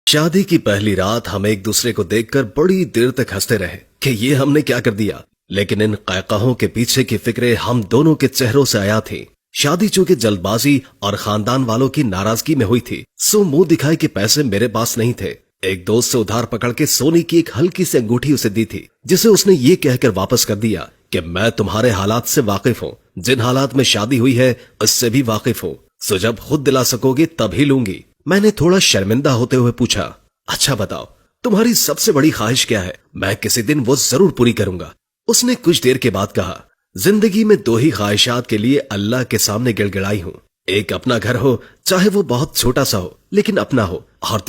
شادی کی پہلی رات ہم ایک دوسرے کو دیکھ کر بڑی دیر تک ہنستے رہے کہ یہ ہم نے کیا کر دیا، لیکن ان قہقہوں کے پیچھے کی فکریں ہم دونوں کے چہروں سے آیا تھی۔ شادی چونکہ جلد بازی اور خاندان والوں کی ناراضگی میں ہوئی تھی، سو منہ دکھائے کہ پیسے میرے پاس نہیں تھے۔ ایک دوست سے ادھار پکڑ کے سونے کی ایک ہلکی سی انگوٹھی اسے دی تھی، جسے اس نے یہ کہہ کر واپس کر دیا کہ میں تمہارے حالات سے واقف ہوں، جن حالات میں شادی ہوئی ہے اس سے بھی واقف ہوں، سو جب خود دلا سکو گی تب ہی لوں گی۔ میں نے تھوڑا شرمندہ ہوتے ہوئے پوچھا، اچھا بتاؤ تمہاری سب سے بڑی خواہش کیا ہے؟ میں کسی دن وہ ضرور پوری کروں گا۔ اس نے کچھ دیر کے بعد کہا، زندگی میں دو ہی خواہشات کے لیے اللہ کے سامنے گڑ گڑائی ہوں، ایک اپنا گھر ہو، چاہے وہ بہت چھوٹا سا ہو لیکن اپنا ہو، اور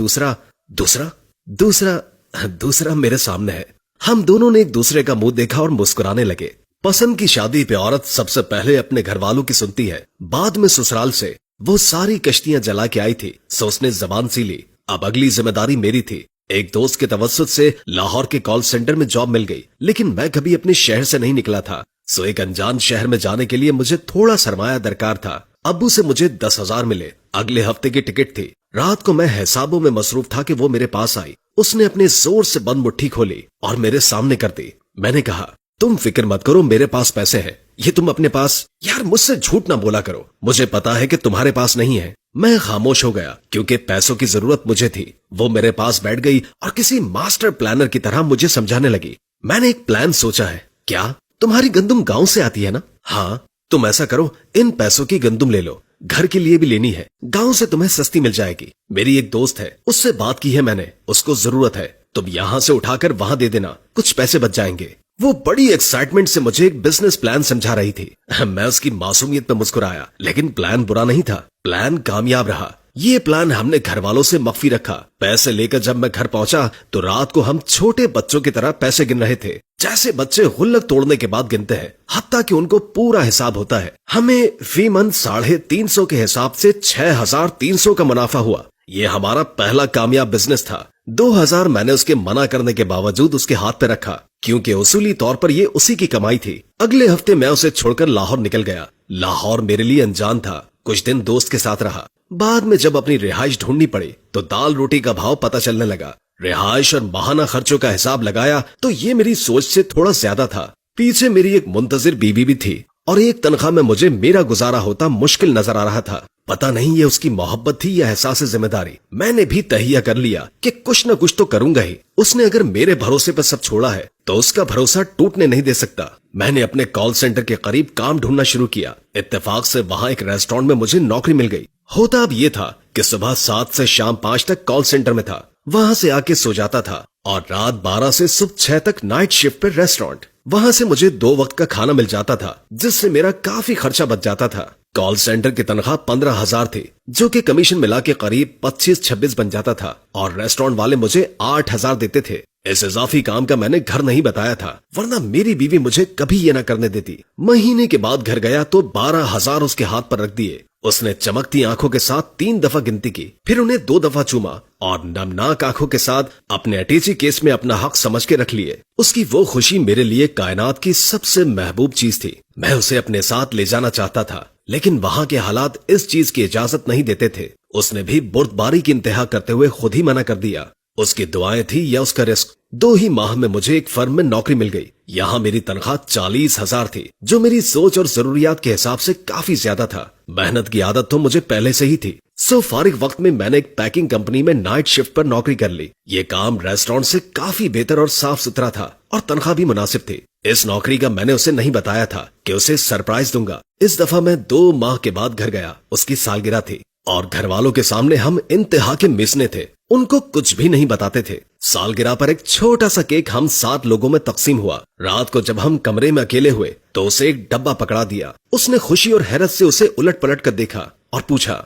دوسرا میرے سامنے ہے۔ ہم دونوں نے ایک دوسرے کا منہ دیکھا اور مسکرانے لگے۔ پسند کی شادی پہ عورت سب سے پہلے اپنے گھر والوں کی سنتی ہے، بعد میں سسرال سے۔ وہ ساری کشتیاں جلا کے آئی تھی، سو اس نے زبان سی لی۔ اب اگلی ذمہ داری میری تھی۔ ایک دوست کے توسط سے لاہور کے کال سینٹر میں جاب مل گئی، لیکن میں کبھی اپنے شہر سے نہیں نکلا تھا، سو ایک انجان شہر میں جانے کے لیے مجھے تھوڑا سرمایہ درکار تھا۔ ابو سے مجھے 10,000 ملے، اگلے ہفتے کی ٹکٹ تھی۔ رات کو میں حسابوں میں مصروف تھا کہ وہ میرے پاس آئی۔ اس نے اپنے زور سے بند مٹھی کھولی اور میرے سامنے کر دی۔ میں نے کہا، تم فکر مت کرو، میرے پاس پیسے ہیں۔ یہ تم اپنے پاس؟ یار مجھ سے جھوٹ نہ بولا کرو، مجھے پتا ہے کہ تمہارے پاس نہیں ہے۔ میں خاموش ہو گیا کیونکہ پیسوں کی ضرورت مجھے تھی۔ وہ میرے پاس بیٹھ گئی اور کسی ماسٹر پلانر کی طرح مجھے سمجھانے لگی۔ میں نے ایک پلان سوچا ہے۔ کیا؟ تمہاری گندم گاؤں سے آتی ہے نا؟ ہاں۔ تم ایسا کرو، ان پیسوں کی گندم لے لو، گھر کے لیے بھی لینی ہے، گاؤں سے تمہیں سستی مل جائے گی۔ میری ایک دوست ہے، اس سے بات کی ہے میں نے، اس کو ضرورت ہے، تم یہاں سے اٹھا کر وہاں دے دینا، کچھ پیسے بچ جائیں گے۔ وہ بڑی ایکسائٹمنٹ سے مجھے ایک بزنس پلان سمجھا رہی تھی۔ میں اس کی معصومیت پہ مسکرایا، لیکن پلان برا نہیں تھا، پلان کامیاب رہا۔ یہ پلان ہم نے گھر والوں سے مخفی رکھا۔ پیسے لے کر جب میں گھر پہنچا تو رات کو ہم چھوٹے بچوں کی طرح پیسے گن رہے تھے، جیسے بچے غلک توڑنے کے بعد گنتے ہیں، حتیٰ کہ ان کو پورا حساب ہوتا ہے۔ ہمیں فی منتھ 350 کے حساب سے 6,300 کا منافع ہوا۔ یہ ہمارا پہلا کامیاب بزنس تھا۔ 2,000 میں نے اس کے منع کرنے کے باوجود اس کے ہاتھ پہ رکھا، کیونکہ اصولی طور پر یہ اسی کی کمائی تھی۔ اگلے ہفتے میں اسے چھوڑ کر لاہور نکل گیا۔ لاہور میرے لیے انجان تھا۔ کچھ دن دوست کے ساتھ رہا، بعد میں جب اپنی رہائش ڈھونڈنی پڑی تو دال روٹی کا بھاؤ پتہ چلنے لگا۔ رہائش اور ماہانہ خرچوں کا حساب لگایا تو یہ میری سوچ سے تھوڑا زیادہ تھا۔ پیچھے میری ایک منتظر بیوی بھی تھی، اور ایک تنخواہ میں مجھے میرا گزارا ہوتا مشکل نظر آ رہا تھا۔ پتہ نہیں یہ اس کی محبت تھی یا احساس ذمہ داری۔ میں نے بھی تہیہ کر لیا کہ کچھ نہ کچھ تو کروں گا ہی۔ اس نے اگر میرے بھروسے پر سب چھوڑا ہے تو اس کا بھروسہ ٹوٹنے نہیں دے سکتا۔ میں نے اپنے کال سینٹر کے قریب کام ڈھونڈنا شروع کیا۔ اتفاق سے وہاں ایک ریسٹورانٹ میں مجھے نوکری مل گئی۔ ہوتا اب یہ تھا کہ صبح 7 سے شام 5 تک کال سینٹر میں تھا، وہاں سے آ کے سو جاتا تھا، اور رات 12 سے صبح 6 تک نائٹ شفٹ پر ریسٹورانٹ۔ وہاں سے مجھے 2 وقت کا کھانا مل جاتا تھا، جس سے میرا کافی خرچہ بچ جاتا تھا۔ کال سینٹر کی تنخواہ 15,000 تھی، جو کہ کمیشن ملا کے قریب 25-26 بن جاتا تھا، اور ریسٹورانٹ والے مجھے 8,000 دیتے تھے۔ اس اضافی کام کا میں نے گھر نہیں بتایا تھا، ورنہ میری بیوی مجھے کبھی یہ نہ کرنے دیتی۔ مہینے کے بعد گھر گیا تو 12,000 اس کے ہاتھ پر رکھ دیے۔ اس نے چمکتی آنکھوں کے ساتھ 3 دفعہ گنتی کی، پھر انہیں 2 دفعہ چوما، اور نمناک آنکھوں کے ساتھ اپنے اٹیچی کیس میں اپنا حق سمجھ کے رکھ لیے۔ اس کی وہ خوشی میرے لیے کائنات کی سب سے محبوب چیز تھی۔ میں اسے اپنے ساتھ لے جانا چاہتا تھا، لیکن وہاں کے حالات اس چیز کی اجازت نہیں دیتے تھے۔ اس نے بھی بردباری کی انتہا کرتے ہوئے خود ہی منع کر دیا۔ اس کی دعائیں تھی یا اس کا رزق۔ 2 ہی ماہ میں مجھے ایک فرم میں نوکری مل گئی۔ یہاں میری تنخواہ 40,000 تھی، جو میری سوچ اور ضروریات کے حساب سے کافی زیادہ تھا۔ محنت کی عادت تو مجھے پہلے سے ہی تھی، سو فارغ وقت میں نے ایک پیکنگ کمپنی میں نائٹ شفٹ پر نوکری کر لی۔ یہ کام ریسٹورانٹ سے کافی بہتر اور صاف ستھرا تھا، اور تنخواہ بھی مناسب تھی۔ اس نوکری کا میں نے اسے نہیں بتایا تھا کہ اسے سرپرائز دوں گا۔ اس دفعہ میں 2 ماہ کے بعد گھر گیا، اس کی سالگرہ تھی، اور گھر والوں کے سامنے ہم انتہا کے مسنے تھے، ان کو کچھ بھی نہیں بتاتے تھے۔ سالگرہ پر ایک چھوٹا سا کیک ہم 7 لوگوں میں تقسیم ہوا۔ رات کو جب ہم کمرے میں اکیلے ہوئے تو اسے ایک ڈبہ پکڑا دیا۔ اس نے خوشی اور حیرت سے اسے الٹ پلٹ کر دیکھا اور پوچھا،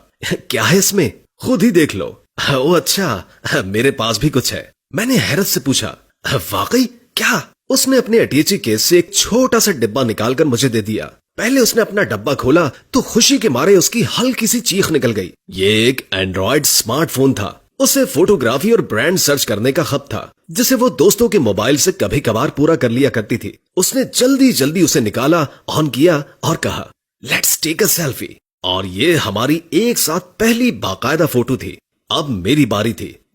کیا ہے اس میں؟ خود ہی دیکھ لو۔ او اچھا، میرے پاس بھی کچھ ہے۔ میں نے حیرت سے پوچھا، واقعی؟ کیا؟ اس نے اپنے اٹیچی کیس سے ایک چھوٹا سا ڈبہ نکال کر مجھے دے دیا۔ پہلے اس نے اپنا ڈبہ کھولا تو خوشی کے مارے اس کی ہلکی سی چیخ نکل گئی۔ یہ ایک اینڈرائیڈ سمارٹ فون تھا۔ اسے فوٹوگرافی اور برانڈ سرچ کرنے کا خط تھا، جسے وہ دوستوں کے موبائل سے کبھی کبھار پورا کر لیا کرتی تھی۔ اس نے جلدی جلدی اسے نکالا، آن کیا اور کہا، لیٹس ٹیک اے سیلفی۔ اور یہ ہماری ایک ساتھ پہلی باقاعدہ فوٹو تھی۔ اب میری باری تھی۔